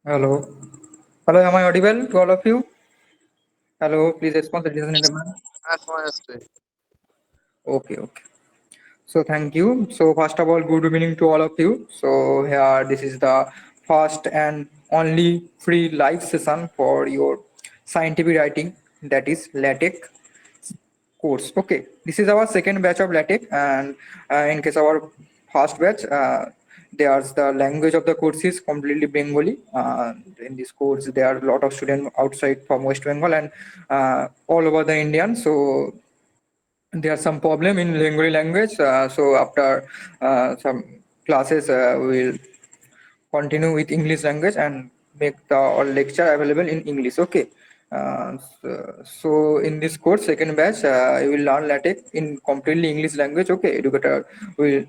Hello. Hello, am I audible to all of you? Hello, please respond. Ladies and gentlemen. Okay, okay. So thank you. So first of all, good evening to all of you. So here, this is the first and only free live session for your scientific writing, that is LaTeX course. Okay, this is our second batch of LaTeX, and in case our first batch, there's the language of the course is completely Bengali. In this course, there are a lot of students outside from West Bengal and all over the Indian. So there's some problem in Bengali language. So after some classes, we'll continue with English language and make the all lecture available in English. Okay. So in this course, second batch, you will learn LaTeX in completely English language. Okay, educator will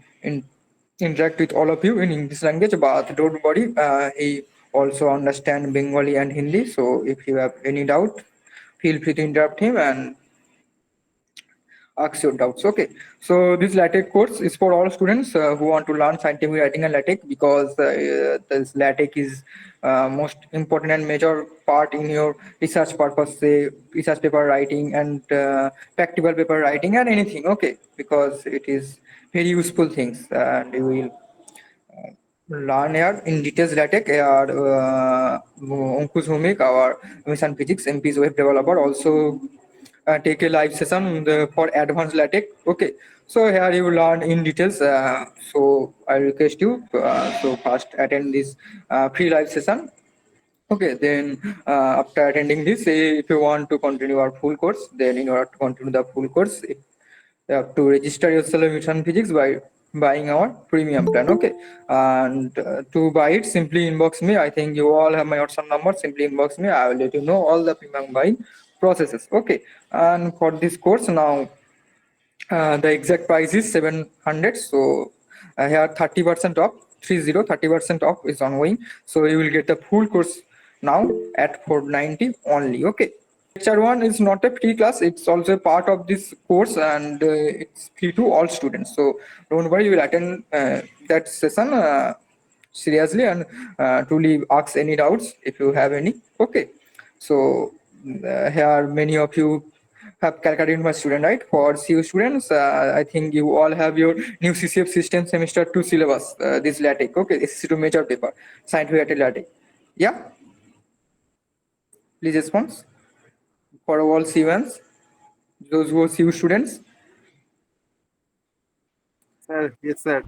interact with all of you in English language, but don't worry, he also understand Bengali and Hindi. So if you have any doubt, feel free to interrupt him and ask your doubts. Okay, so this LaTeX course is for all students who want to learn scientific writing and LaTeX, because this LaTeX is most important and major part in your research purpose, say research paper writing and practical paper writing and anything. Okay, because it is very useful things, and you will learn here in details LaTeX. Ankush Bhumik, our mission physics MP's web developer, also take a live session for advanced LaTeX. Okay, so here you will learn in details. So I request you so first attend this free live session. Okay, then after attending this, if you want to continue our full course, then in order to continue the full course, you have to register yourself in Mission Physics by buying our premium plan. Okay, and to buy it, simply inbox me. I think you all have my WhatsApp number. Simply inbox me. I will let you know all the premium buying processes. Okay, and for this course now, the exact price is 700. So here 30% off, 30% off is ongoing. So you will get the full course now at 490 only. Okay. Lecture 1 is not a free class, it's also a part of this course, and it's free to all students. So don't worry, you will attend that session seriously, and truly ask any doubts if you have any. Okay. So here many of you have Calcutta University student, right? For CU students, I think you all have your new CCF system semester 2 syllabus, this LaTeX. Okay, this is to major paper, scientific LaTeX. Yeah, please response for all CUMs, those who are CU students. Sir, yes, sir.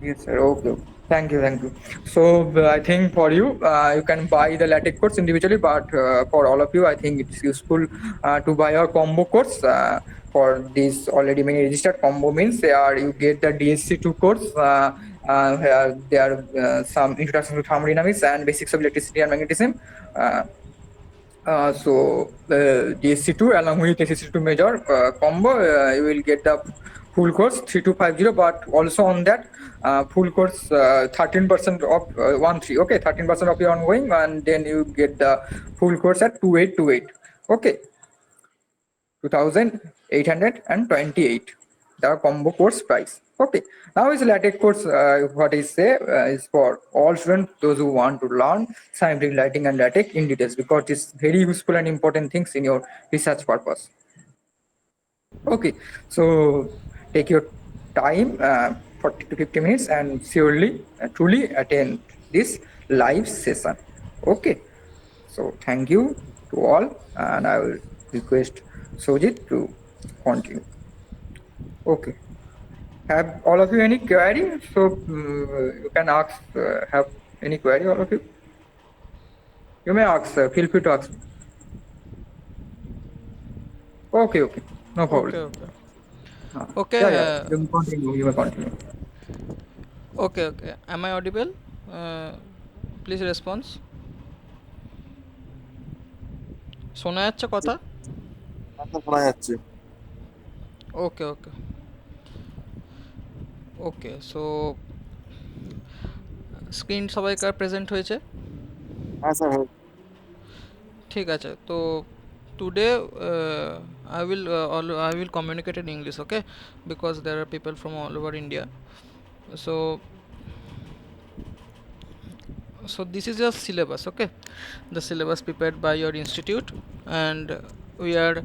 Yes, sir. Okay. Okay. Thank you. Thank you. So I think for you, you can buy the LaTeX course individually, but for all of you, I think it's useful to buy a combo course. For this already many registered combo means you get the DSC2 course. There are some introduction to thermodynamics and basics of electricity and magnetism. DSC2 along with SSC2 major combo, you will get the full course 3250, but also on that full course 13% of 13. Okay, 13% of your ongoing, and then you get the full course at 2828. Okay, 2828, the combo course price. Okay, now is LaTeX course, what I say is for all students, those who want to learn scientific writing and LaTeX in details, because it's very useful and important things in your research purpose. Okay, so take your time, 40 to 50 minutes, and surely truly attend this live session. Okay, so thank you to all, and I will request Sojit to continue. Okay, have all of you any query? So you can ask, have any query, all of you? You may ask, feel free to ask. Okay, okay, no Okay, problem. okay. Uh, Okay, yeah, yeah, you may continue, you may continue. okay, okay. Am I audible? Please response. শোনা যাচ্ছে কথা? আপনার শোনা যাচ্ছে। ওকে, ওকে। Okay, so screen সবাইকার present হয়েছে? হ্যাঁ sir, ঠিক আছে। তো today I will communicate in English, okay, because there are people from all over India. So this is your syllabus, okay, the syllabus prepared by your institute, and we are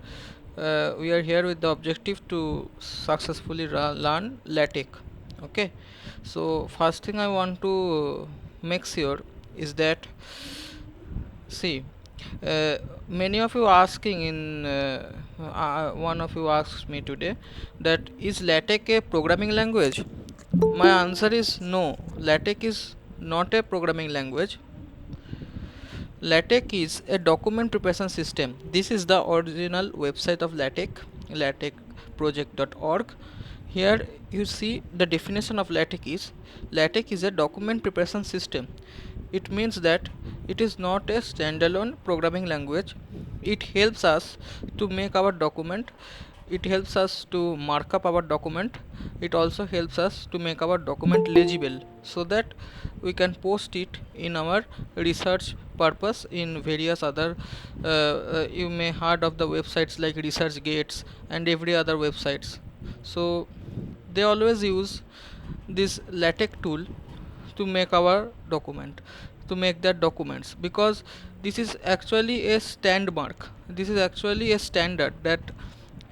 here with the objective to successfully learn LaTeX, okay. So first thing I want to make sure is that, see, many of you asking in one of you asked me today that is LaTeX a programming language. My answer is no. LaTeX is not a programming language. LaTeX is a document preparation system. This is the original website of LaTeX, latexproject.org. Here you see the definition of LaTeX is a document preparation system. It means that it is not a standalone programming language. It helps us to make our document. It helps us to mark up our document. It also helps us to make our document legible so that we can post it in our research purpose in various other you may heard of the websites like ResearchGates and every other websites. So they always use this LaTeX tool to make our document, to make their documents, because this is actually a standmark, this is actually a standard that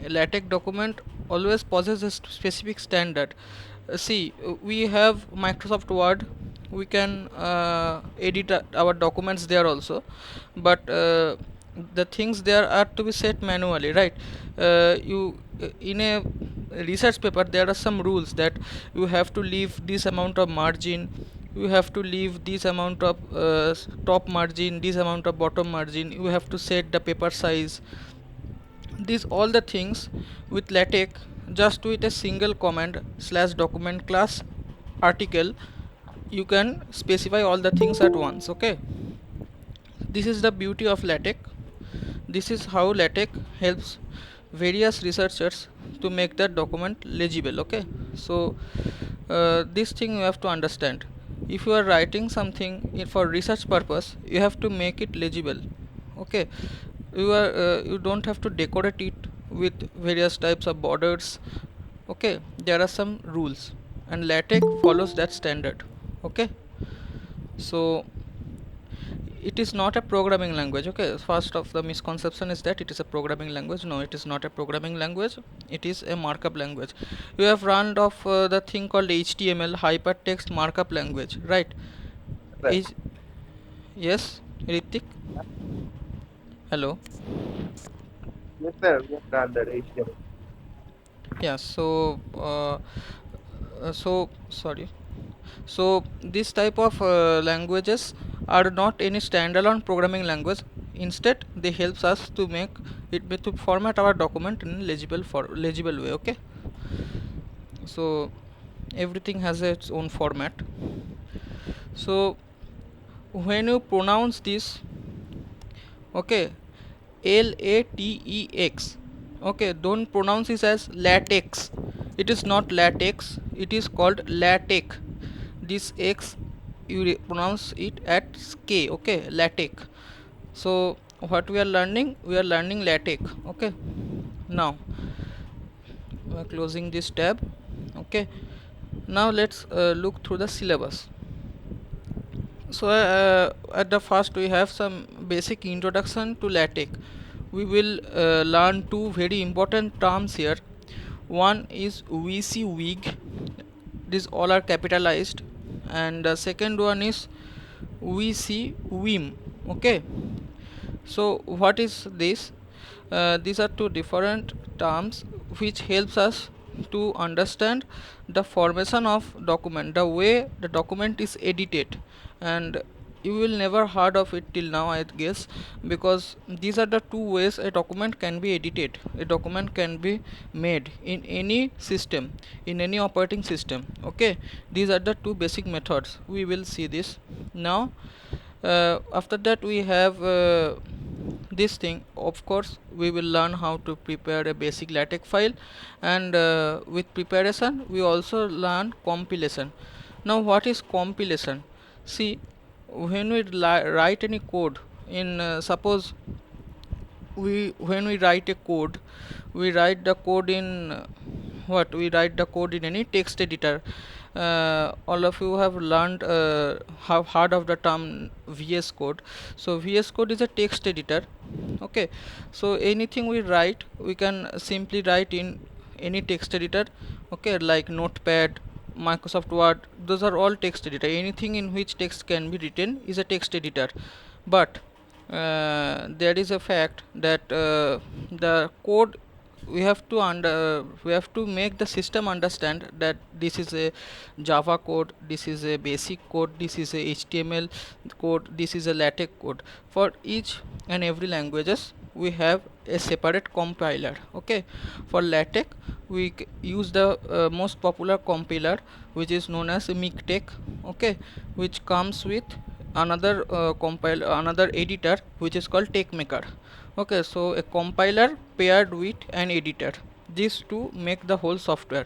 a LaTeX document always possesses a specific standard. See, we have Microsoft Word, we can edit our documents there also, but the things there are to be set manually, right? You in a research paper there are some rules that you have to leave this amount of margin, you have to leave this amount of top margin, this amount of bottom margin, you have to set the paper size. These all the things with LaTeX, just with a single command slash document class article you can specify all the things at once, okay. This is the beauty of LaTeX. This is how LaTeX helps various researchers to make their document legible, okay. So this thing you have to understand. If you are writing something for research purpose, you have to make it legible, okay. You don't have to decorate it with various types of borders, okay. There are some rules and LaTeX follows that standard, okay. So it is not a programming language, okay. First of the misconception is that it is a programming language. No, it is not a programming language, it is a markup language. You have run of the thing called HTML, hypertext markup language, right? Right. Is yes, Ritik? Hello. Yes, sir. We have done that HTML. Yeah, so sorry, so this type of languages are not any standalone programming language. Instead they helps us to make it to format our document in legible way, okay. So everything has its own format. So when you pronounce this, okay, LATEX, okay, don't pronounce this as LaTeX. It is not LaTeX, it is called LaTeX. This X you pronounce it as K, okay, LaTeX. So what we are learning, we are learning LaTeX, okay. Now we are closing this tab, okay. Now let's look through the syllabus. So at the first we have some basic introduction to LaTeX. We will learn two very important terms here. One is WYSIWYG, these all are capitalized, and the second one is WYSIWYM, okay. So what is this? These are two different terms which helps us to understand the formation of document, the way the document is edited, and you will never heard of it till now, I guess, because these are the two ways a document can be edited. A document can be made in any system, in any operating system, okay. These are the two basic methods. We will see this now. After that we have this thing. Of course we will learn how to prepare a basic LaTeX file, and with preparation we also learn compilation. Now what is compilation? See, when we write any code in suppose when we write a code, we write the code in what we write the code in any text editor. All of you have learned have heard of the term VS Code. So VS Code is a text editor. Okay, so anything we write, we can simply write in any text editor. Okay, like Notepad, Microsoft Word, those are all text editor. Anything in which text can be written is a text editor. But there is a fact that the code we have to make the system understand that this is a Java code, this is a basic code, this is a HTML code, this is a LaTeX code. For each and every languages we have a separate compiler. Okay, for LaTeX we use the most popular compiler, which is known as MikTeX. Okay, which comes with another editor, which is called TextMaker. Okay, so a compiler paired with an editor, these two make the whole software.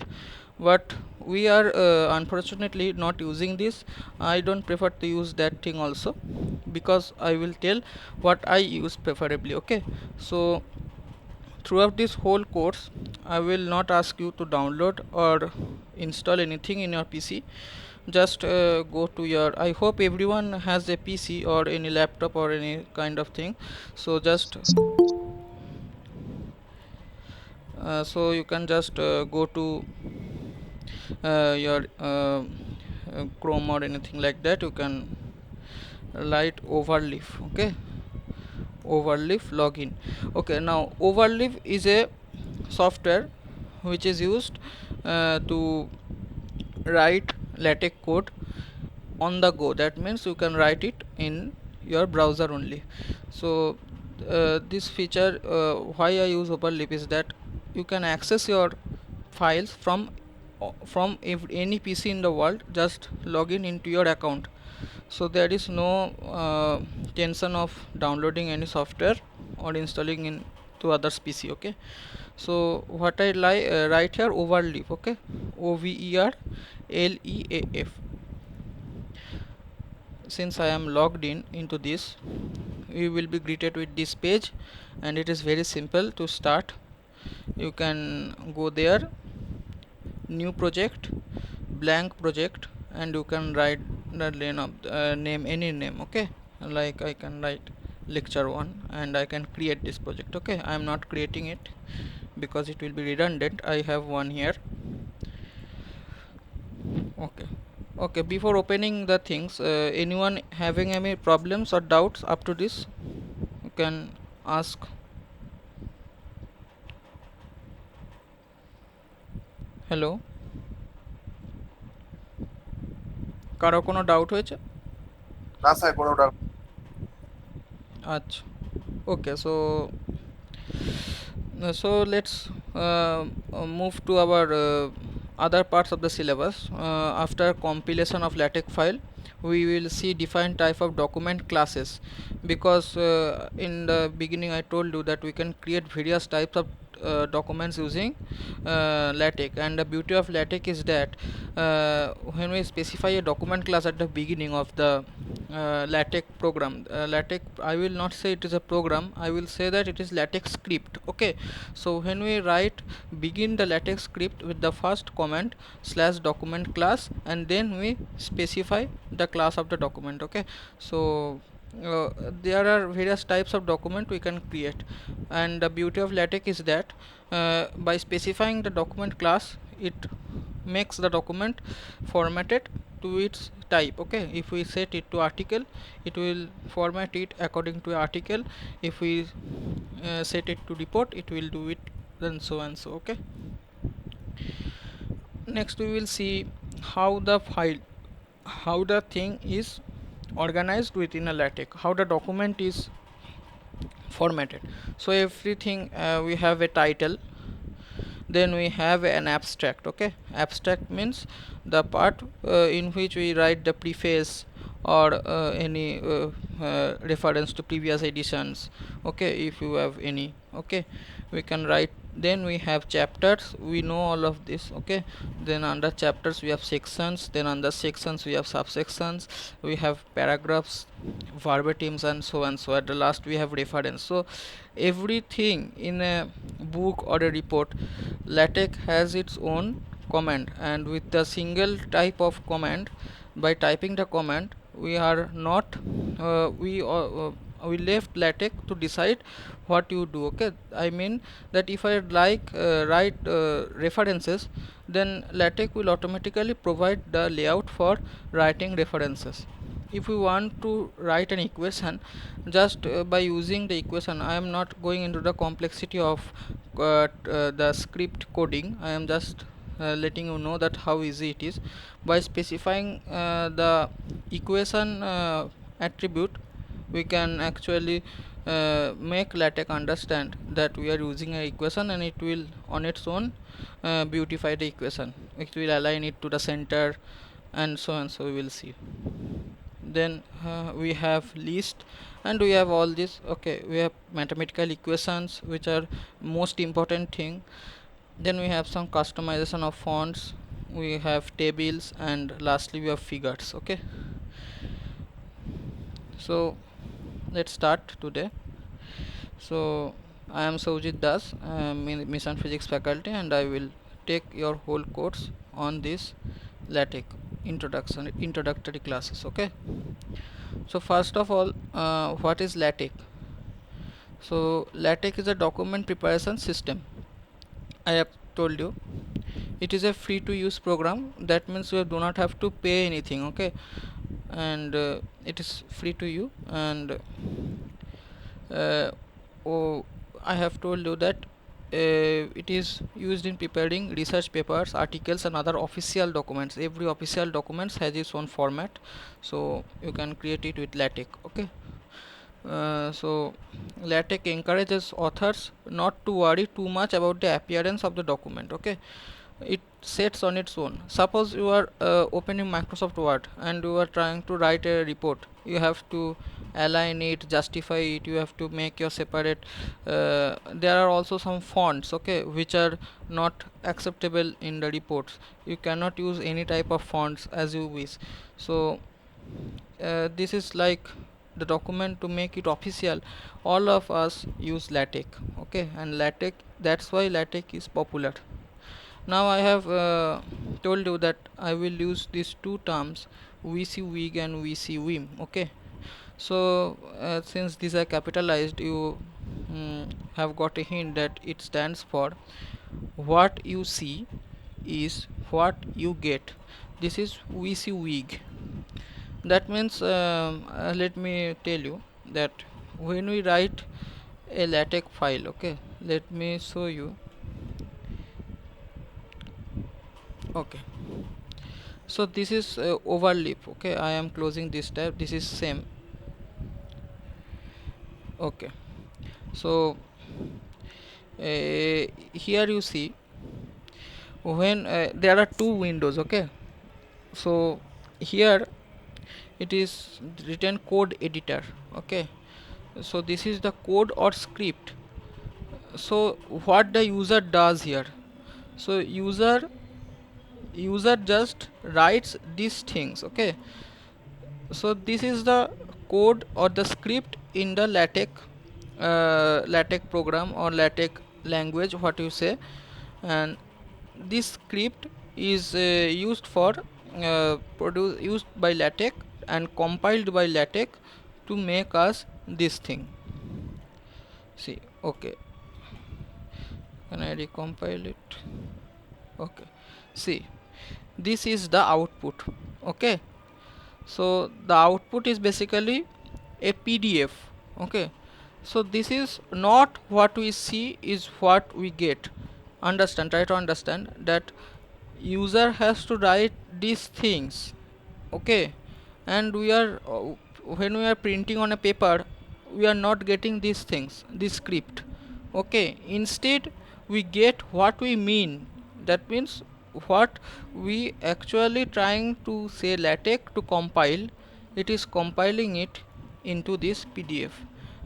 But we are unfortunately not using this. I don't prefer to use that thing also, because I will tell what I use preferably. Okay, so throughout this whole course I will not ask you to download or install anything in your PC. Just go to your, I hope everyone has a PC or any laptop or any kind of thing. So just so you can just go to your Chrome or anything like that. You can write Overleaf. Okay, Overleaf login. Okay, now Overleaf is a software which is used to write LaTeX code on the go. That means you can write it in your browser only. So this feature, why I use Overleaf is that you can access your files from any PC in the world. Just log in into your account, so there is no tension of downloading any software or installing in to others PC. Okay, so what I write here, Overleaf. Okay, OVERLEAF. Since I am logged in into this, we will be greeted with this page, and it is very simple to start. You can go there, new project, blank project, and you can write the name, any name. Okay, like I can write lecture1 and I can create this project. Okay, I am not creating it because it will be redundant. I have one here. Okay, okay, before opening the things, anyone having any problems or doubts up to this, you can ask. Hello, কারো কোনো doubt হয়েছে? না sir কোনো doubt. আচ্ছা, okay, so let's move to our other parts of the syllabus. After compilation of LaTeX file, we will see different type of document classes, because in the beginning I told you that we can create various types of documents using LaTeX, and the beauty of LaTeX is that when we specify a document class at the beginning of the LaTeX program, LaTeX, I will not say it is a program, I will say that it is LaTeX script. Okay, so when we begin the LaTeX script with the first comment /document class, and then we specify the class of the document. Okay, so there are various types of document we can create, and the beauty of LaTeX is that by specifying the document class, it makes the document formatted to its type. Okay, if we set it to article, it will format it according to article. If we set it to report, it will do it, then so and so. Okay, next we will see how the thing is organized within a LaTeX, how the document is formatted. So everything, we have a title, then we have an abstract. Okay, abstract means the part in which we write the preface or any reference to previous editions. Okay, if you have any. Okay, we can write Then we have chapters, we know all of this, okay. Then under chapters we have sections, then under sections we have subsections, we have paragraphs, verbatims, and so and so. At the last we have reference. So everything in a book or a report, LaTeX has its own command, and with the single type of command, by typing the command, we are not we left LaTeX to decide what you do, okay. I mean that if I like write references, then LaTeX will automatically provide the layout for writing references. If we want to write an equation, just by using the equation, I am not going into the complexity of the script coding. I am just letting you know that how easy it is. By specifying the equation attribute, we can actually make LaTeX understand that we are using an equation, and it will on its own beautify the equation. It will align it to the center, and so and so we will see. Then we have list, and we have all this, okay. We have mathematical equations, which are most important thing. Then we have some customization of fonts, we have tables, and lastly we have figures, okay. So let's start today. So I am Saujit Das, I am in Mission Physics faculty, and I will take your whole course on this LaTeX introductory classes, okay. So first of all, what is LaTeX? So LaTeX is a document preparation system. I have told you it is a free to use program. That means you do not have to pay anything, okay. And it is free to you. And oh, I have told you that it is used in preparing research papers, articles, and other official documents. Every official documents has its own format, so you can create it with LaTeX, okay. So LaTeX encourages authors not to worry too much about the appearance of the document, okay. It sets on its own. Suppose you are opening Microsoft Word and you are trying to write a report. You have to align it, justify it, you have to make your separate there are also some fonts, okay, which are not acceptable in the reports. You cannot use any type of fonts as you wish. So this is like the document, to make it official, all of us use LaTeX, okay. And LaTeX, that's why LaTeX is popular. Now I have told you that I will use these two terms, WYSIWYG and WYSIWYM, okay. So since these are capitalized, you have got a hint that it stands for what you see is what you get. This is WYSIWYG. That means let me tell you that when we write a LaTeX file, okay, let me show you, okay. So this is Overleaf, okay. I am closing this tab, this is same, okay. So here you see, when there are two windows, okay. So here it is written code editor, okay. So this is the code or script. So what the user does here, so user just writes these things, okay. So this is the code or the script in the LaTeX program or LaTeX language, what you say. And this script is used by LaTeX and compiled by LaTeX to make us this thing. See, okay, can I recompile it? Okay, see, this is the output, okay. So the output is basically a PDF, okay. So this is not what we see, is what we get. Understand, try to understand that user has to write these things, okay. And we are when we are printing on a paper, we are not getting these things, this script, okay. Instead we get what we mean. That means what we actually trying to say LaTeX to compile, it is compiling it into this PDF,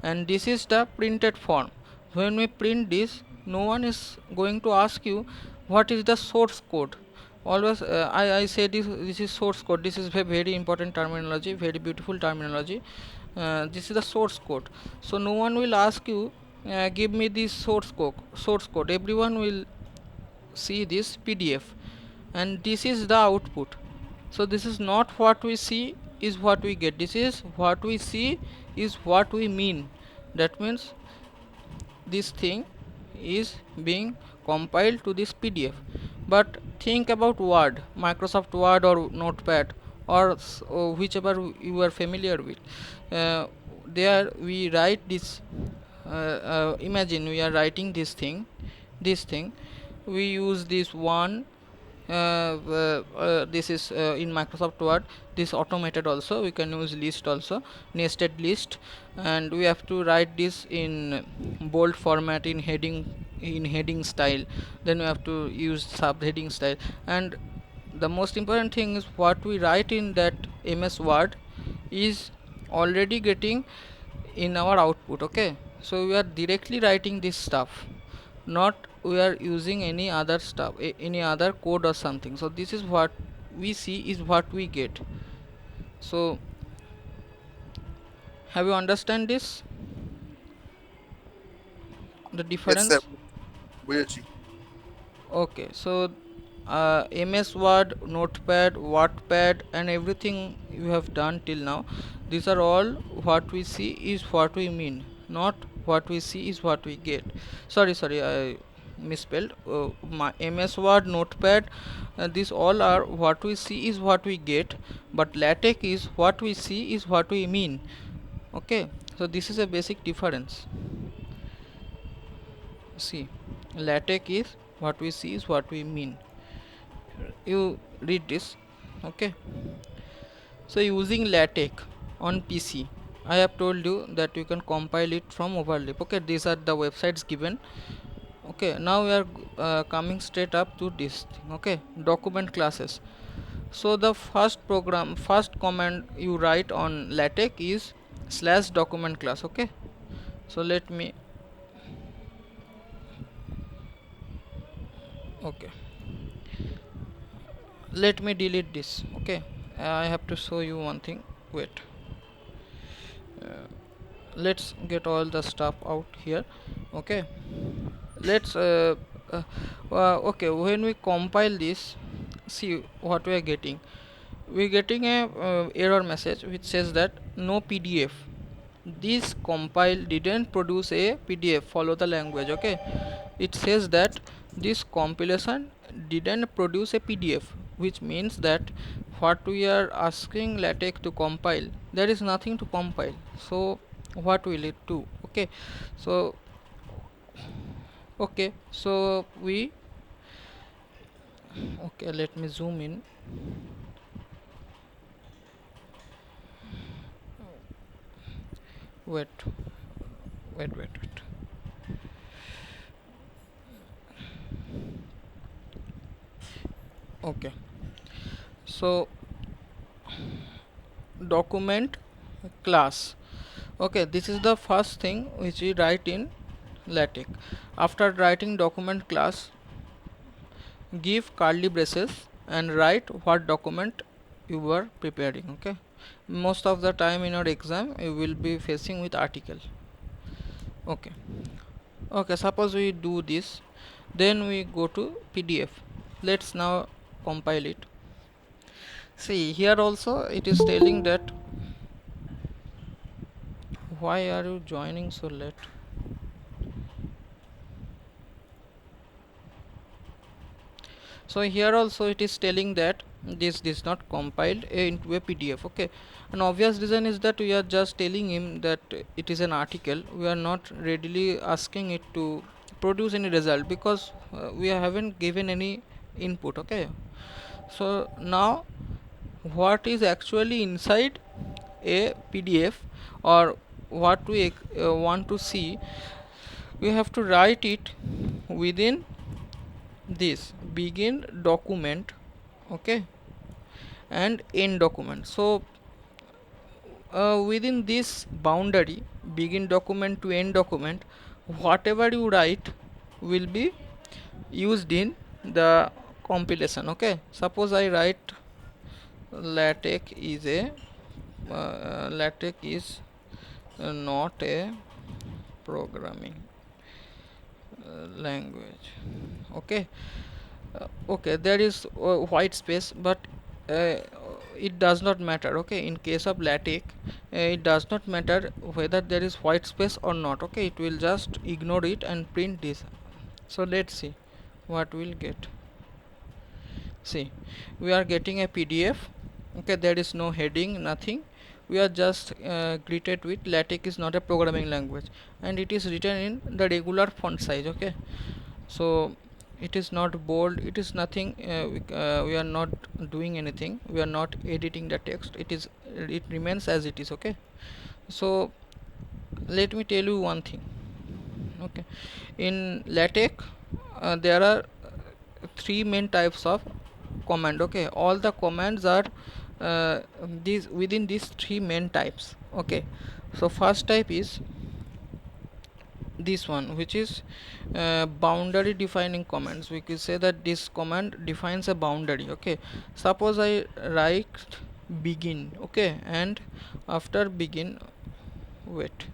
and this is the printed form. When we print this, no one is going to ask you what is the source code. Always I say this is source code. This is very important terminology, very beautiful terminology. This is the source code. So no one will ask you give me this source code. Everyone will see this PDF, and this is the output. So this is not what we see is what we get. This is what we see is what we mean. That means this thing is being compiled to this PDF. But think about Word, Microsoft Word or Notepad, or whichever you are familiar with. There we write this. Imagine we are writing this thing. We use this one. This is in Microsoft Word. This automated also. We can use list also, nested list, and we have to write this in bold format, in heading style. Then we have to use subheading style, and the most important thing is what we write in that MS Word is already getting in our output. Okay, so we are directly writing this stuff, not we are using any other stuff, any other code or something. So this is what we see is what we get. So have you understand this, the Yes, sir. difference? Bhuyaji. Okay, so MS Word, Notepad, Wattpad, and everything you have done till now, these are all what we see is what we mean, not what we see is what we get. Sorry, I misspelled. My MS Word, Notepad, these all are what we see is what we get, but LaTeX is what we see is what we mean. Okay, so this is a basic difference. See, LaTeX is what we see is what we mean. You read this. Okay, so using LaTeX on PC, I have told you that you can compile it from Overleaf. Okay, these are the websites given. Okay, now we are coming straight up to this thing. Okay, document classes. So the first command you write on LaTeX is /document class. Okay, so okay let me delete this. Okay, I have to show you one thing. Wait, let's get all the stuff out here. Okay, let's uh, okay, when we compile this, see what we are getting. We're getting a error message which says that no PDF. This compile didn't produce a PDF. Follow the language. Okay, it says that this compilation didn't produce a PDF, which means that what we are asking LaTeX to compile, there is nothing to compile. So what will it do? Okay, so we okay, let me zoom in. Wait. Okay, so document class. Okay, this is the first thing which we write in LaTeX. After writing document class, give curly braces and write what document you were preparing. Okay, most of the time in your exam you will be facing with article. Okay, suppose we do this, then we go to PDF. Let's now compile it. See, here also it is telling that why are you joining so late. So here also it is telling that this is not compiled into a PDF. Okay, an obvious reason is that we are just telling him that it is an article. We are not readily asking it to produce any result because we haven't given any input. Okay, so now what is actually inside a PDF, or what we want to see, we have to write it within this begin document. Okay, and end document. So within this boundary, begin document to end document, whatever you write, will be used in the compilation. Okay, suppose I write LaTeX is a LaTeX is not a programming language. Okay, okay, there is white space, but uh, it does not matter. Okay, in case of LaTeX, it does not matter whether there is white space or not. Okay, it will just ignore it and print this. So let's see what we'll get. See, we are getting a PDF. Okay, there is no heading, nothing. We are just greeted with LaTeX is not a programming language, and it is written in the regular font size. Okay, so it is not bold, it is nothing. We are not doing anything, we are not editing the text, it remains as it is. Okay, so let me tell you one thing. Okay, in LaTeX there are three main types of command. Okay, all the commands are these within these three main types. Okay, so first type is this one, which is boundary defining commands. We could say that this command defines a boundary. Okay, suppose I write begin. Okay, and after begin, wait,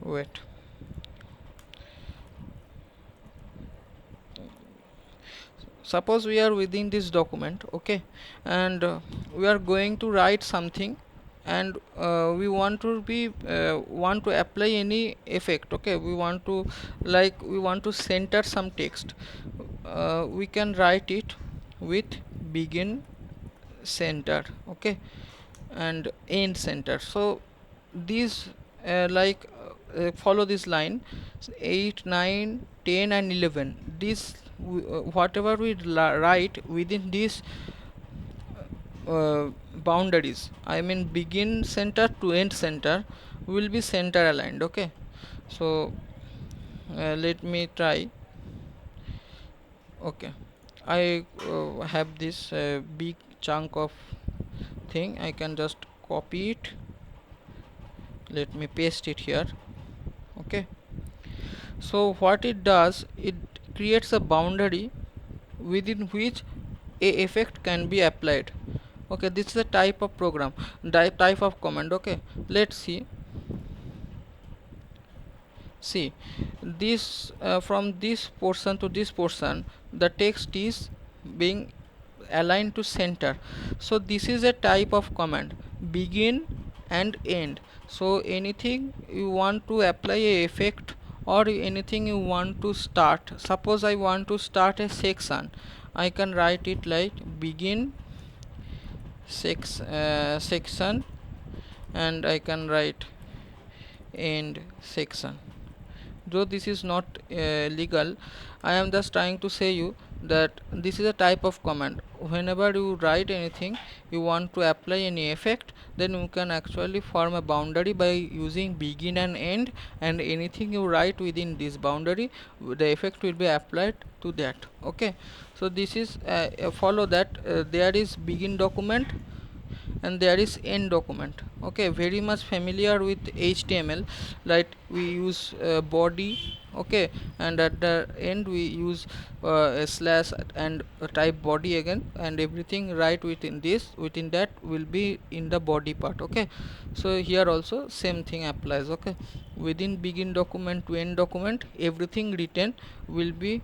wait, suppose we are within this document. Okay, and we are going to write something, and we want to be want to apply any effect. Okay, we want to, like, we want to center some text. We can write it with begin center. Okay, and end center. So these follow this line. 8, 9, 10 and 11, this whatever we write within these boundaries, I mean begin center to end center, will be center aligned. Okay, so let me try. Okay, I have this big chunk of thing, I can just copy it, let me paste it here. Okay, so what it does, it creates a boundary within which a effect can be applied. Okay, this is a type of program, type of command. Okay, let's see this from this portion to this portion, the text is being aligned to center. So this is a type of command, begin and end. So anything you want to apply a effect, or anything you want to start, suppose I want to start a section, I can write it like begin section, and I can write end section. Though this is not legal, I am just trying to say you that this is a type of command. Whenever you write anything, you want to apply any effect, then you can actually form a boundary by using begin and end, and anything you write within this boundary, the effect will be applied to that. Okay, so this is follow that there is begin document and there is end document. Okay, very much familiar with HTML, like we use body. Okay, and at the end we use a slash and type body again, and everything right within this, within that will be in the body part. Okay, so here also same thing applies. Okay, within begin document to end document, everything written will be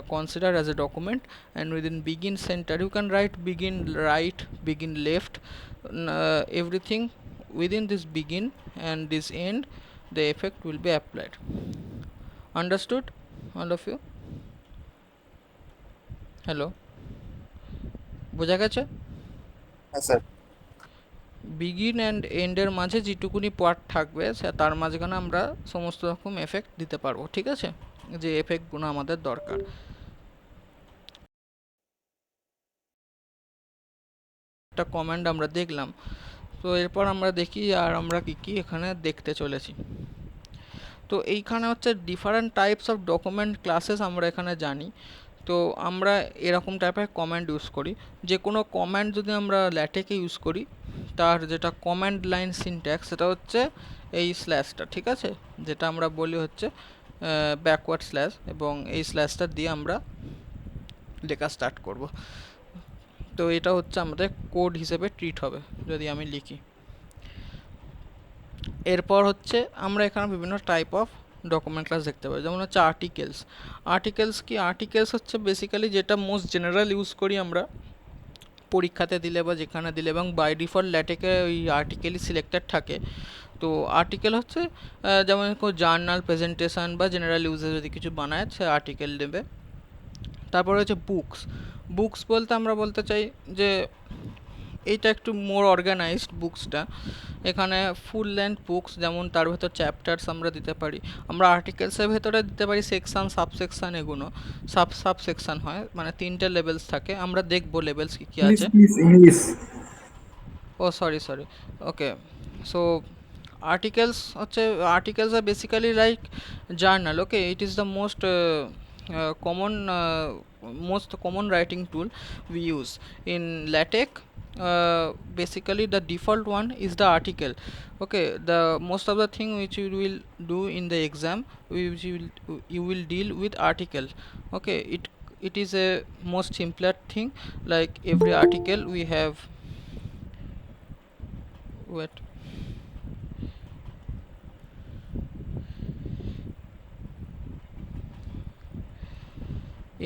considered as a document, and within begin center you can write begin right, begin left, everything within this begin and this end, the effect will be applied. Understood, all of you? Hello, বোঝা গেছে? Yes, sir. Begin and এন্ডের মাঝে যেটুকুনি part থাকবে তার মাঝখানে আমরা সমস্ত রকম এফেক্ট দিতে পারবো। ঠিক আছে, যে এফেক্টগুলো আমাদের দরকার। একটা কমান্ড আমরা দেখলাম, তো এরপর আমরা দেখি আর আমরা কি কি এখানে দেখতে চলেছি। তো এইখানে হচ্ছে different types of document classes আমরা এখানে জানি। তো আমরা এরকম টাইপের কমান্ড ইউজ করি, যে কোনো কমান্ড যদি আমরা ল্যাটেকে ইউজ করি তার যেটা কমান্ড লাইন সিনট্যাক্স সেটা হচ্ছে এই স্ল্যাশটা, ঠিক আছে, যেটা আমরা বলি হচ্ছে ব্যাকওয়ার্ড স্ল্যাশ, এবং এই স্ল্যাশটা দিয়ে আমরা লেখা স্টার্ট করব। তো এটা হচ্ছে আমাদের কোড হিসেবে ট্রিট হবে যদি আমি লিখি। এরপর হচ্ছে আমরা এখানে বিভিন্ন টাইপ অফ ডকুমেন্ট ক্লাস দেখতে পাই, যেমন হচ্ছে আর্টিকেলস। আর্টিকেলস কি? আর্টিকেলস হচ্ছে বেসিক্যালি যেটা মোস্ট জেনারেল ইউজ করি আমরা পরীক্ষাতে দিলে বা যেখানে দিলে, এবং বাই ডিফল্ট ল্যাটেকে ওই আর্টিকেলই সিলেক্টেড থাকে। তো আর্টিকেল হচ্ছে যেমন কোনো জার্নাল, প্রেজেন্টেশন বা জেনারেল ইউজে যদি কিছু বানায় সে আর্টিকেল দেবে। তারপরে হচ্ছে বুকস। বুকস বলতে আমরা বলতে চাই যে এইটা একটু মোর অর্গানাইজড বুকসটা। এখানে ফুল লেন্থ বুকস, যেমন তার ভেতর চ্যাপ্টার্স আমরা দিতে পারি। আমরা আর্টিকেলসের ভেতরে দিতে পারি সেকশন, সাবসেকশন, এগুলো সাবসেকশন হয়, মানে 3টে লেভেলস থাকে। আমরা দেখবো লেভেলস কী কী আছে। English. Oh, sorry. Okay, so articles are basically like journal. Okay, it is the most common writing tool we use in LaTeX. Basically the default one is the article. Okay, the most of the thing which you will do in the exam, you will deal with article. Okay, it is a most simpler thing. Like every article we have, wait,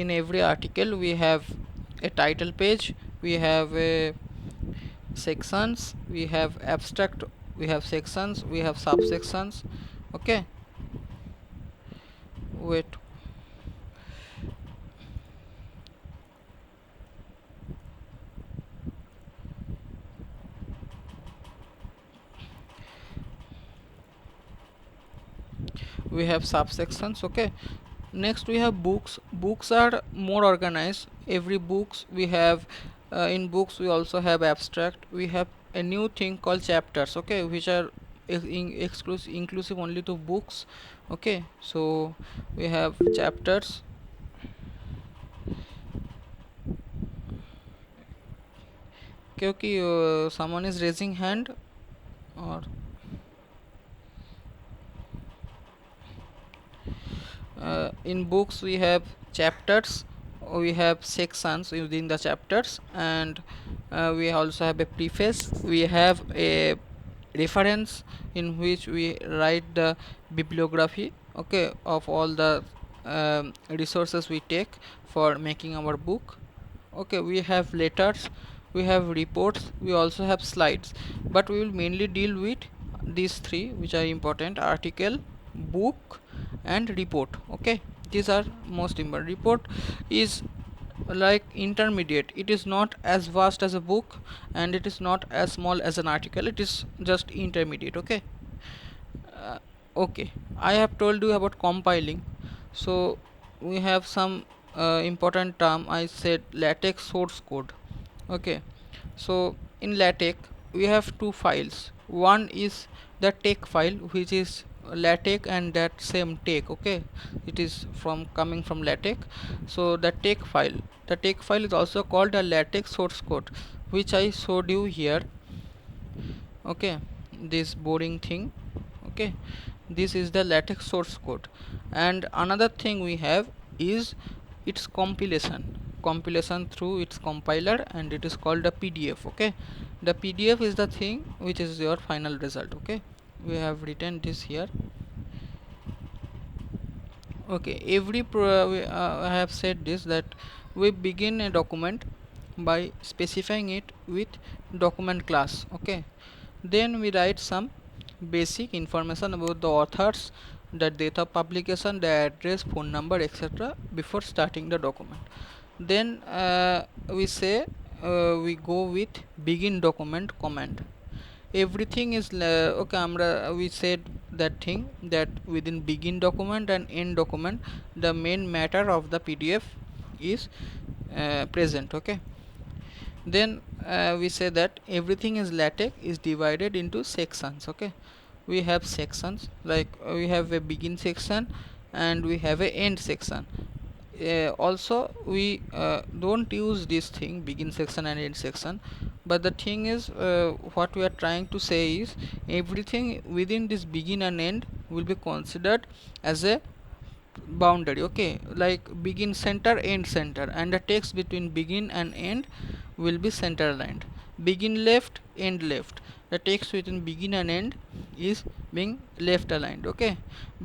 in every article we have a title page, we have a sections, we have abstract, we have sections, we have subsections. Okay, wait, we have subsections. Okay, next we have books. Books are more organized. Every books we have, in books we also have abstract. We have a new thing called chapters, okay, which are inclusive only to books. Okay, so we have chapters. क्योंकि someone is raising hand, or in books we have chapters, we have sections within the chapters, and we also have a preface, we have a reference in which we write the bibliography, okay, of all the resources we take for making our book. Okay, we have letters, we have reports, we also have slides, but we will mainly deal with these three which are important: article, book, and report. Okay, these are most important. Report is like intermediate, it is not as vast as a book and it is not as small as an article, it is just intermediate. Okay, uh, okay, I have told you about compiling. So we have some important term. I said LaTeX source code. Okay, so in LaTeX we have two files. One is the text file, which is LaTeX and that same text. Okay, it is from coming from LaTeX. So the text file is also called a LaTeX source code, which I showed you here. Okay, this boring thing. Okay, this is the LaTeX source code. And another thing we have is its compilation through its compiler, and it is called a PDF. Okay, the PDF is the thing which is your final result. Okay, we have written this here. Okay, I have said this, that we begin a document by specifying it with document class. Okay, then we write some basic information about the authors, the date of publication, the address, phone number, etc. before starting the document. Then we say we go with begin document command. Everything is okay, we said that thing, that within begin document and end document the main matter of the PDF is present. Okay, then we say that everything is LaTeX is divided into sections. Okay, we have sections, like we have a begin section and we have a end section. also we don't use this thing begin section and end section, but the thing is what we are trying to say is everything within this begin and end will be considered as a boundary. Okay, like begin center end center, and the text between begin and end will be center aligned. Begin left end left, the text between begin and end is being left aligned. Okay,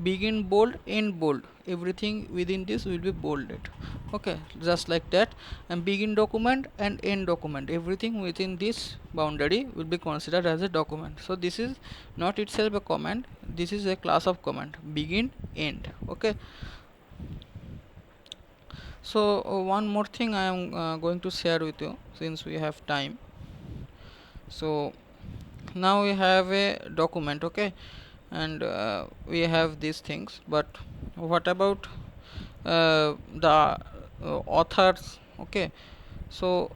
begin bold end bold, everything within this will be bolded. Okay, just like that. And begin document and end document, everything within this boundary will be considered as a document. So this is not itself a command, this is a class of command begin end. Okay, so one more thing I am going to share with you since we have time. So now we have a document. Okay, and we have these things, but what about the authors? Okay, so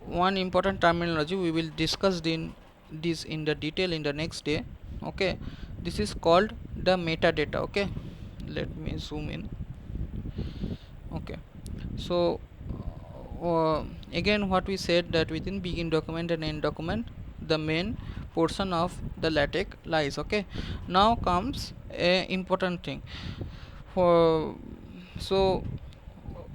one important terminology we will discuss in this in the detail in the next day. Okay, this is called the metadata. Okay, let me zoom in. Okay, so again what we said that within begin document and end document the main portion of the LaTeX lies. Okay, now comes a important thing for, so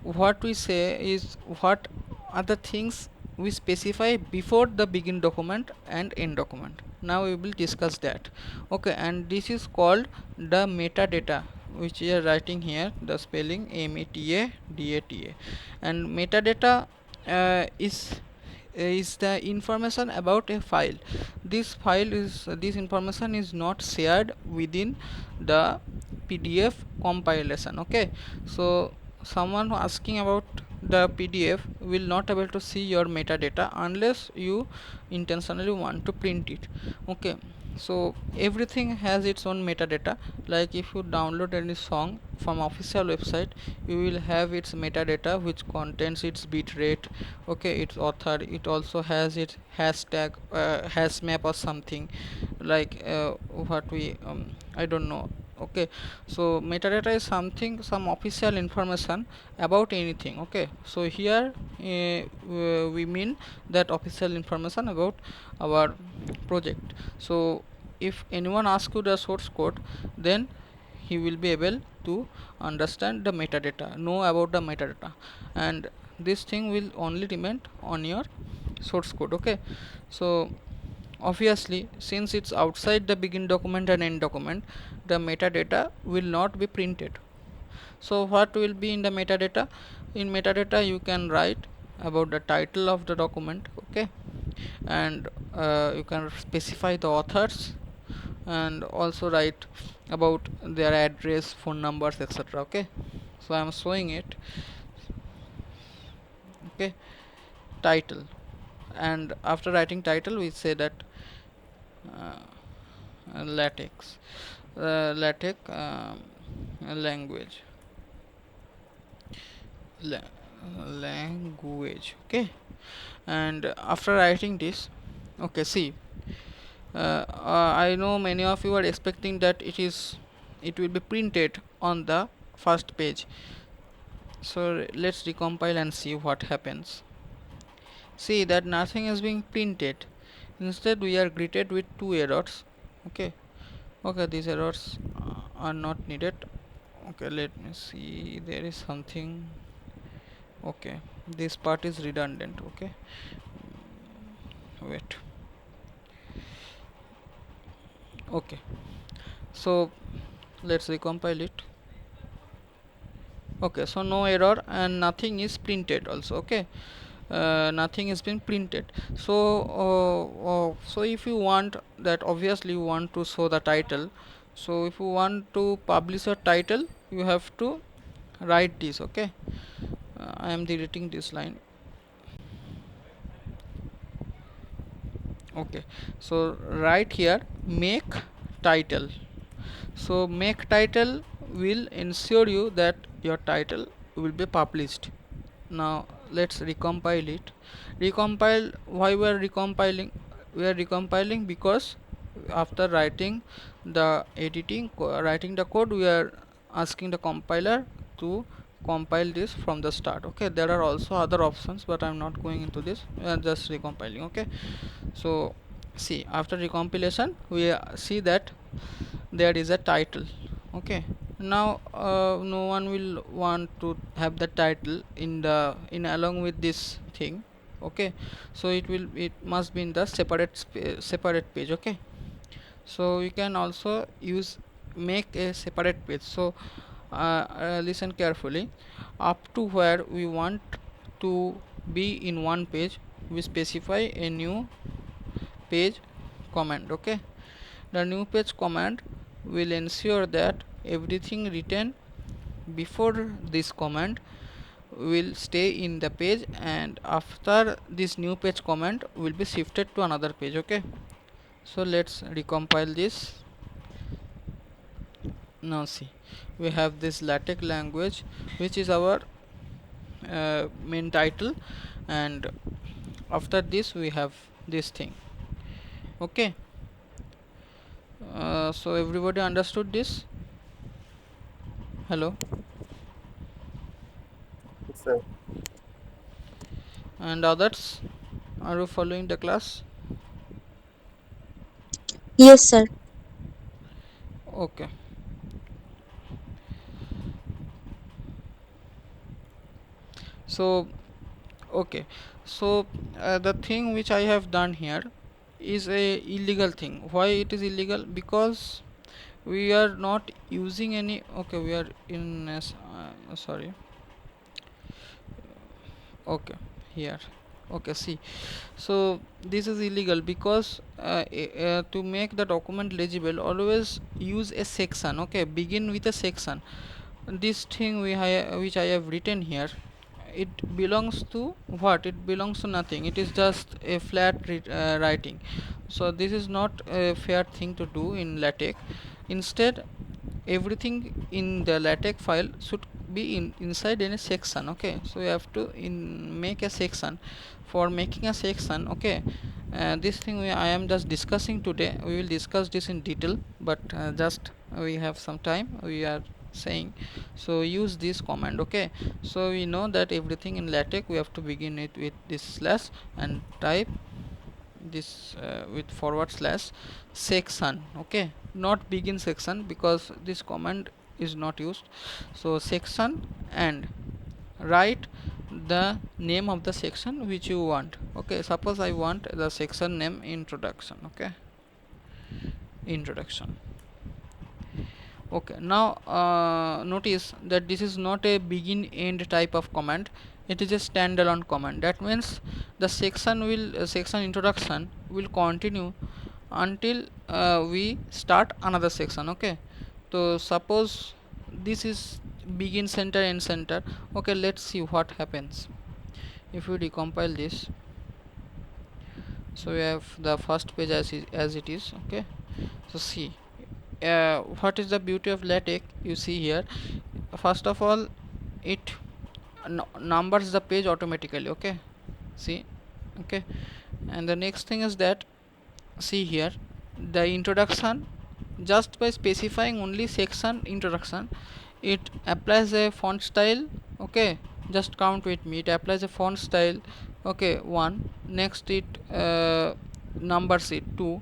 what we say is what are the things we specify before the begin document and end document. Now we will discuss that. Okay, and this is called the metadata, which we are writing here the spelling metadata. And metadata is the information about a file. This information is not shared within the PDF compilation. Okay, so someone asking about the PDF will not able to see your metadata unless you intentionally want to print it. Okay, so everything has its own metadata. Like if you download any song from official website, you will have its metadata which contains its bitrate, okay, its author, it also has its hashtag, hash map or something, like what we I don't know. Okay, so metadata is something, some official information about anything. Okay, so here we mean that official information about our project. So if anyone asks you the source code, then he will be able to understand the metadata, know about the metadata, and this thing will only remain on your source code. Okay, so obviously since it's outside the begin document and end document, the metadata will not be printed. So what will be in the metadata? In metadata you can write about the title of the document. Okay, and you can specify the authors and also write about their address, phone numbers, etc. Okay, so I am showing it. Okay, title, and after writing title we say that uh, LaTeX, LaTeX language, la- language. Okay, and after writing this, okay, see, I know many of you are expecting that it will be printed on the first page. So let's recompile and see what happens. See that nothing is being printed. Instead we are greeted with two errors. Okay, okay, these errors are not needed. Okay, let me see, there is something. Okay, this part is redundant. Okay, wait. Okay, so let's recompile it. Okay, so no error and nothing is printed also. Okay, nothing has been printed. So so if you want that, obviously you want to show the title. So if you want to publish a title, you have to write this. Okay, I am deleting this line. Okay, so right here make title. So make title will ensure you that your title will be published. Now let's recompile it. Recompile, why we are recompiling? We are recompiling because after writing the writing the code, we are asking the compiler to compile this from the start. Okay, there are also other options, but I'm not going into this. Just recompiling. Okay, so see, after recompilation we see that there is a title. Okay, now no one will want to have the title in the along with this thing. Okay, so it must be in the separate page. Okay, so you can also make a separate page. So listen carefully. Up to where we want to be in one page, we specify a new page command. Okay, the new page command will ensure that everything written before this command will stay in the page, and after this new page command will be shifted to another page. Okay, so let's recompile this. Now see, we have this LaTeX language, which is our main title, and after this we have this thing. Okay, so everybody understood this? Hello? Yes, sir. And others, are you following the class? Yes, sir. Okay, so okay, so the thing which I have done here is a illegal thing. Why it is illegal? Because we are not using any. Okay, we are in sorry. Okay, here. Okay, see, so this is illegal because to make the document legible, always use a section. Okay, begin with a section. This thing which I have written here, it belongs to what? It belongs to nothing. It is just a flat writing. So this is not a fair thing to do in LaTeX. Instead, everything in the LaTeX file should be inside in a section. Okay, so you have to make a section. For making a section, okay, this thing I am just discussing today. We will discuss this in detail, but just we have some time, we are saying. So use this command. Okay, so we know that everything in LaTeX we have to begin it with this slash and type this with forward slash section. Okay, not begin section, because this command is not used. So section, and write the name of the section which you want. Okay, suppose I want the section name introduction. Okay, introduction. Okay, now notice that this is not a begin end type of command. It is a standalone command. That means the section introduction will continue until we start another section. Okay, so suppose this is begin center end center. Okay, let's see what happens if we decompile this. So we have the first page as it is. Okay, so see, what is the beauty of LaTeX? You see here, first of all, it numbers the page automatically. Okay, see, okay, and the next thing is that, see here, the introduction, just by specifying only section introduction, it applies a font style. Okay, just count with me. It applies a font style. Okay, 1. Next it numbers it 2,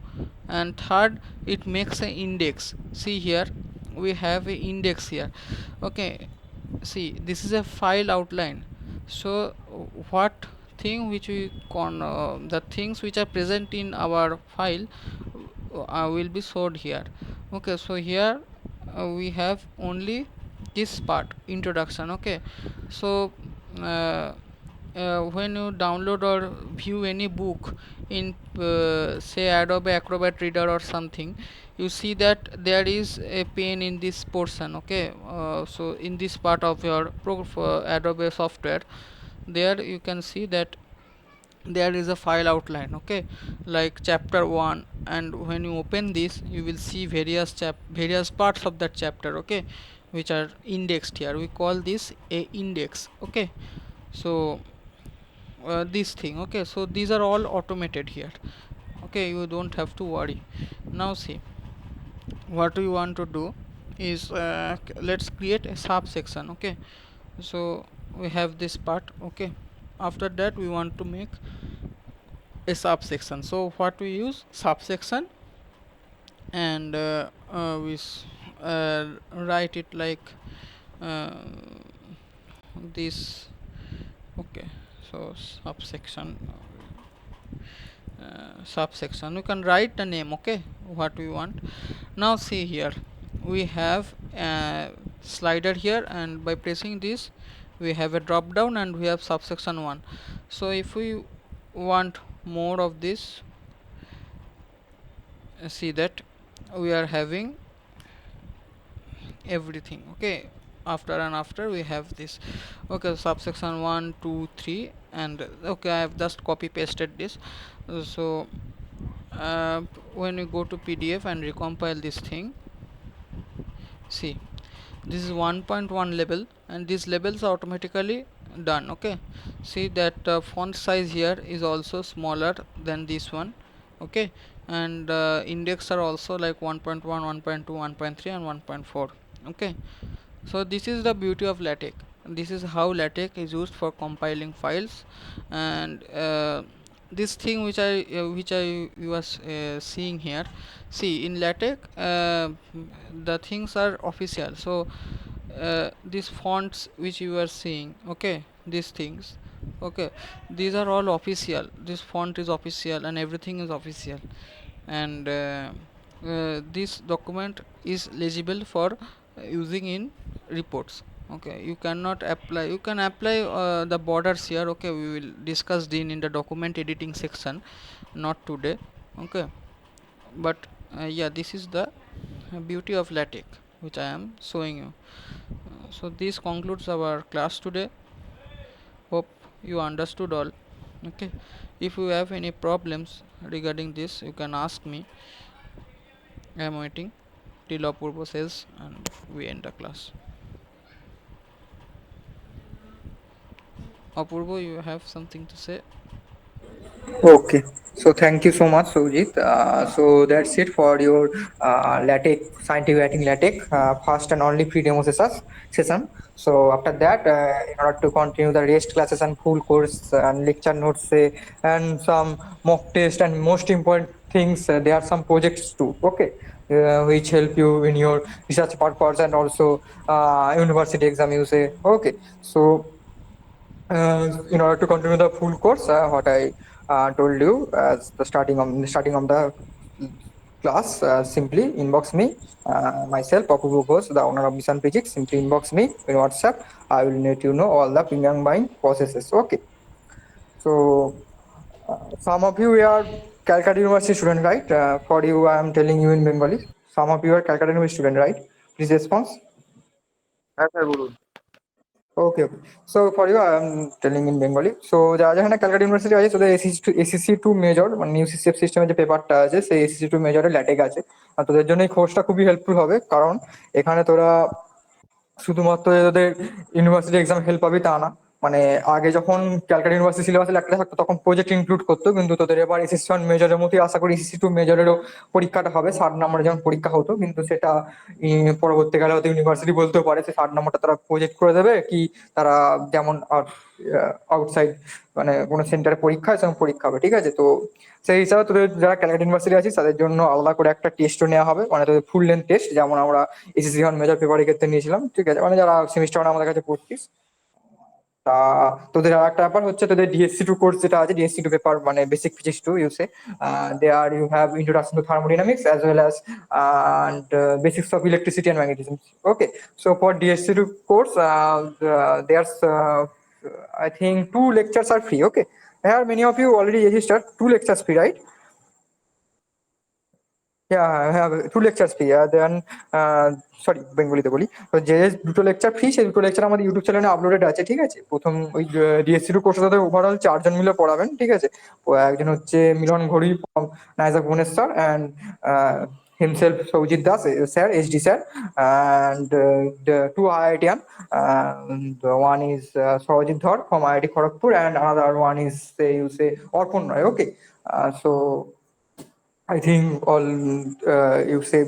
and third it makes an index. See here, we have a index here. Okay, see, this is a file outline. So what thing which we the things which are present in our file will be stored here. Okay, so here we have only this part, introduction. Okay, so when you download or view any book in say Adobe Acrobat Reader or something, you see that there is a pane in this portion. Okay, so in this part of your Adobe software, there you can see that there is a file outline. Okay, like chapter 1, and when you open this, you will see various parts of that chapter. Okay, which are indexed here. We call this a index. Okay, so this thing. Okay, so these are all automated here. Okay, you don't have to worry. Now see, what we want to do is let's create a subsection. Okay, So we have this part. Okay, after that we want to make a subsection. So what we use? Subsection, and write it like uh, this. Okay, so subsection, you can write the name. Okay, what we want. Now see here, we have a slider here, and by pressing this we have a drop down and we have subsection 1. So if we want more of this, see that we are having everything. Okay, after and after we have this. Okay, subsection 1 2 3, and okay, I have just copy pasted this. So uh, when we go to PDF and recompile this thing, see, this is 1.1 level, and these levels are automatically done. Okay, see that font size here is also smaller than this one. Okay, and index are also like 1.1 1.2 1.3 and 1.4. Okay, so this is the beauty of LaTeX. This is how LaTeX is used for compiling files. And this thing which I was seeing here, see, in LaTeX the things are official. So these fonts which you are seeing, okay, these things, okay, these are all official. This font is official and everything is official. And this document is legible for using in reports. Okay, you cannot apply, you can apply the borders here. Okay, we will discuss in the document editing section, not today. Okay, but yeah, this is the beauty of LaTeX which I am showing you. So this concludes our class today. Hope you understood all. Okay, if you have any problems regarding this, you can ask me. I am waiting till Apurva says and we end the class. Apurva, you have something to say? Okay, so thank you so much, Sujit. So that's it for your LaTeX scientific writing LaTeX first and only free demo session. So after that, in order to continue the rest classes and full course and lecture notes and some mock test and most important things, there are some projects too. Okay, which help you in your research purpose and also university exam. You say okay, so in order to continue the full course, what I told you as the starting of the class, simply inbox me, myself, Apu Ghosh, the owner of Mission Physics. Simply inbox me in WhatsApp. I will let you know all the premium buying processes. Okay. So some of you are Calcutta University student, right? For you, I am telling you in Bengali. Some of you are Calcutta University student, right? Please response. হ্যাঁ sir বলুন। Okay okay so for you I am telling in Bengali so যারা যেখানে Calcutta university আছে তোদের এসিসি two major মানে new CCF সিস্টেমের যে পেপারটা আছে সেই এসিসি টু মেজরে ল্যাটেক আছে আর তোদের জন্য এই কোর্সটা খুবই হেল্পফুল হবে কারণ এখানে তোরা শুধুমাত্র যে তোদের ইউনিভার্সিটি এক্সাম হেল্প পাবি তা না মানে আগে যখন ক্যালকাটা ইউনিভার্সিটি সিলেবাসে একটা থাকতো তখন প্রজেক্ট ইনক্লুড করতো কিন্তু তোদের এবার এসএসসি ওয়ান মেজরের মতোই আশা করি এসএসসি টু মেজরেরও পরীক্ষাটা হবে 60 নম্বরের যেমন পরীক্ষা হতো কিন্তু সেটা পরবর্তীকালে হয়তো ইউনিভার্সিটি বলতেও পারে সে 60 নম্বরটা তারা প্রজেক্ট করে দেবে কি তারা যেমন আউটসাইড মানে কোনো সেন্টারে পরীক্ষা হয় সেরকম পরীক্ষা হবে ঠিক আছে তো সেই হিসাবে তোদের যারা ক্যালকাটা ইউনিভার্সিটি আছিস তাদের জন্য আলাদা করে একটা টেস্টও নেওয়া হবে মানে তোদের ফুল লেন্থ টেস্ট যেমন আমরা এসএসসি ওয়ান মেজর পেপারের ক্ষেত্রে নিয়েছিলাম ঠিক আছে মানে যারা সেমিস্টার ওয়ান আমাদের কাছে পড়ছিস তা তোদের আর একটা ব্যাপার হচ্ছে তোদের ডিএসসি টু কোর্স যেটা আছে ডিএসসি টু পেপার মানে বেসিক ফিজিক্স টু ইউসে there you have introduction to thermodynamics as well as and basics of electricity and magnetism. Okay, so for DSC2 course, there's I think 2 lectures are free. Okay, here many of you already registered 2 lectures free, right? Yeah, I have 2 lectures free. Then sorry বেঙ্গলিতে বলি তো যে দুটো lecture free সেই দুটো lecture আমাদের YouTube চ্যানেলে uploaded আছে ঠিক আছে প্রথম ওই ডিএসসি টু কোর্সে তাদের ওভারঅল 4জন মিলে পড়াবেন ঠিক আছে একজন হচ্ছে মিলন ঘড়ি NISER Bhubaneswar and himself Soujit Das sir এইচডি sir and the two IITian and one is Sarojit Dhar from IIT Kharagpur and another one is say you say Orpon Roy. Okay, so I think all you say.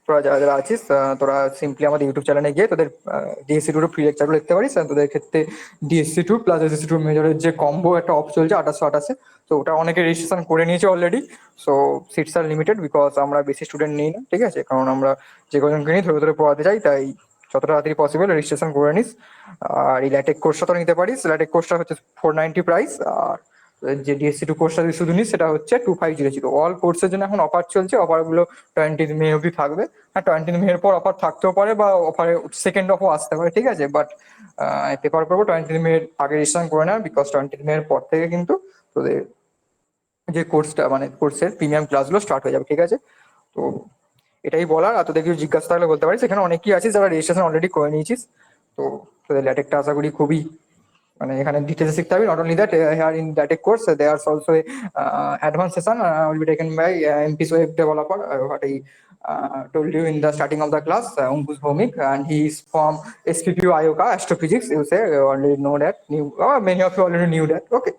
তোরা যারা যারা আছিস তোরা simply আমাদের YouTube চ্যানেলে গিয়ে তোদের DSC টুর free লেকচারগুলো দেখতে পারিস। তোদের ক্ষেত্রে DSC two plus SSC two মেজরের যে কম্বো একটা অফ চলছে 2828, তো ওটা অনেকে রেজিস্ট্রেশন করে নিয়েছে already. So seats are limited, because আমরা বেশি স্টুডেন্ট নিই না, ঠিক আছে, কারণ আমরা যে কজনকে নিই ধরে ধরে পড়াতে চাই, তাই যত তাড়াতাড়ি পসিবল রেজিস্ট্রেশন করে নিস। আর এই ল্যাটেক কোর্সটা তো নিতে পারিস, ল্যাটেক কোর্সটা হচ্ছে 490 প্রাইস। আর যে ডিএসসি টু কোর্সটা শুধু নিস সেটা হচ্ছে 2500। অল কোর্সের জন্য এখন অফার চলছে, অফারগুলো 20 মে অবধি থাকবে। হ্যাঁ, 20 মের পর অফার থাকতেও পারে বা অফারে সেকেন্ড অফও আসতে পারে, ঠিক আছে, বাট প্রেফার করবো 20 মের আগে রেজিস্ট্রেশন করে নেওয়া, বিকজ 20 মের পর থেকে কিন্তু তোদের যে কোর্সটা মানে কোর্সের প্রিমিয়াম ক্লাসগুলো স্টার্ট হয়ে যাবে, ঠিক আছে। তো এটাই বলার। আর তোদের কিছু জিজ্ঞাসা থাকলে বলতে পারিস, এখানে অনেকেই আছিস যারা রেজিস্ট্রেশন অলরেডি করে নিয়েছিস। তো তোদের ল্যাটেকটা আশা করি খুবই মানে এখানে ডিটেলস শিখতে হবে। Not only that, here in LaTeX course there is also a advanced session will be taken by MPSWeb developer, what I told you in the starting of the class, Ankush Bhomik, and he is from SPPU IOCA astrophysics. You say you already know that, many of you already knew that, okay.